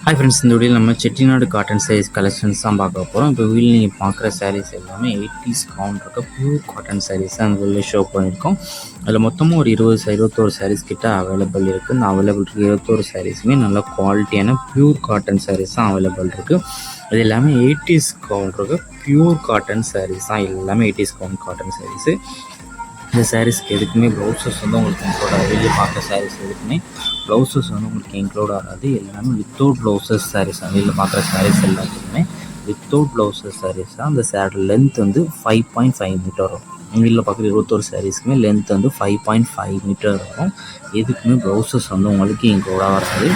Hi friends, இந்த வீடியோவில் நம்ம செட்டிநாடு காட்டன் சாரீஸ் கலெக்ஷன்ஸ் தான் பார்க்க போகிறோம். இப்போ வீட்டில் நீங்கள் பார்க்குற சாரீஸ் எல்லாமே 80s கவுண்ட் இருக்க பியூர் காட்டன் சாரீஸ் தான் அந்த வீடியோவில் ஷோ பண்ணியிருக்கோம். அதில் மொத்தமாக ஒரு 21 சாரீஸ் கிட்ட அவைலபிள் இருக்குது. இந்த அவைலபிள் இருக்க 21 சாரீஸுமே நல்ல குவாலிட்டியான பியூர் காட்டன் சாரீஸ் தான் அவைலபிள் இருக்குது. அது எல்லாமே 80s கவுண்ட் இருக்க பியூர் காட்டன் சாரீஸ் தான், எல்லாமே 80s கவுண்ட் காட்டன் சாரீஸு. இந்த சாரீஸ்க்கு எதுக்குமே ப்ளவுசஸ் வந்து உங்களுக்கு இன்க்ளூட் ஆகாது. வெளியே பார்க்குற சாரீஸ் எதுக்குமே ப்ளவுசஸ் வந்து உங்களுக்கு இன்க்ளூட் ஆகாது. எல்லாமே வித்தவுட் ப்ளவுசஸ் சாரீஸ் தான். வெளியில் பார்க்குற சாரீஸ் எல்லாத்துக்குமே வித்தவுட் ப்ளவுசஸ் சாரீஸ் தான். அந்த சாரீ லென்த் வந்து 5.5 மீட்டர் வரும். வெளியில் பார்க்குற 21 சாரீஸ்க்குமே லென்த் வந்து 5.5 மீட்டர் வரும். எதுக்குமே ப்ளவுசஸ் வந்து உங்களுக்கு இன்க்ளூட் ஆகாது.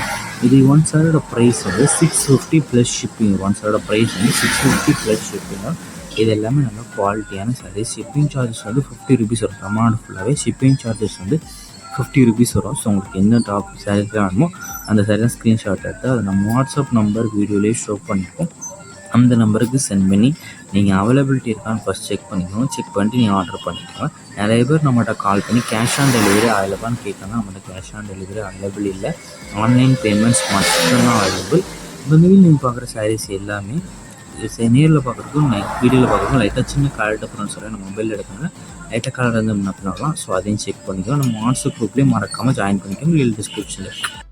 இது ஒன் சாரோட ப்ரைஸ் வந்து 650 ப்ளஸ் ஷிப்பிங். ஒன் சாரோட ப்ரைஸ் வந்து 650 ப்ளஸ் ஷிப்பிங். இது எல்லாமே நல்ல குவாலிட்டியான சாரீஸ். ஷிப்பிங் சார்ஜஸ் வந்து 50 ருபீஸ் வரும். தமிழ்நாடு ஃபுல்லாகவே ஷிப்பிங் சார்ஜஸ் வந்து 50 ருபீஸ் வரும். ஸோ உங்களுக்கு என்ன டாப் சாரீஸ் வேணுமோ அந்த சாரீலாம் ஸ்க்ரீன்ஷாட் எடுத்து அதை நம்ம வாட்ஸ்அப் நம்பர் வீடியோலேயே ஷோ பண்ணியிருக்கோம். அந்த நம்பருக்கு சென்ட் பண்ணி நீங்கள் அவைலபிலிட்டி இருக்கான்னு ஃபஸ்ட் செக் பண்ணிக்கணும். செக் பண்ணிட்டு நீங்கள் ஆர்டர் பண்ணிக்கலாம். நிறைய பேர் நம்மகிட்ட கால் பண்ணி கேஷ் ஆன் டெலிவரி அவைலபிளான்னு கேட்காங்க. நம்மகிட்ட கேஷ் ஆன் டெலிவரி அவைலபிள் இல்லை. ஆன்லைன் பேமெண்ட்ஸ் மட்டும்தான் அவைலபிள். இந்த வீடியோவில் நீங்கள் பார்க்குற சாரீஸ் எல்லாமே நேரில் பார்க்குறதுக்கும் வீடியோவில் பார்க்குறதுக்கும் லைட்டாக சின்ன கலர் டிஃப்ரென்ஸ் வரும். நம்ம மொபைலில் எடுத்தாங்க லைட்டாக கலர் வந்து பண்ணலாம். ஸோ அதையும் செக் பண்ணிக்கலாம். நம்ம வாட்ஸ்அப் குரூப்லேயும் மறக்காமல் ஜாயின் பண்ணிக்கோங்க. டிஸ்கிரிப்ஷனில்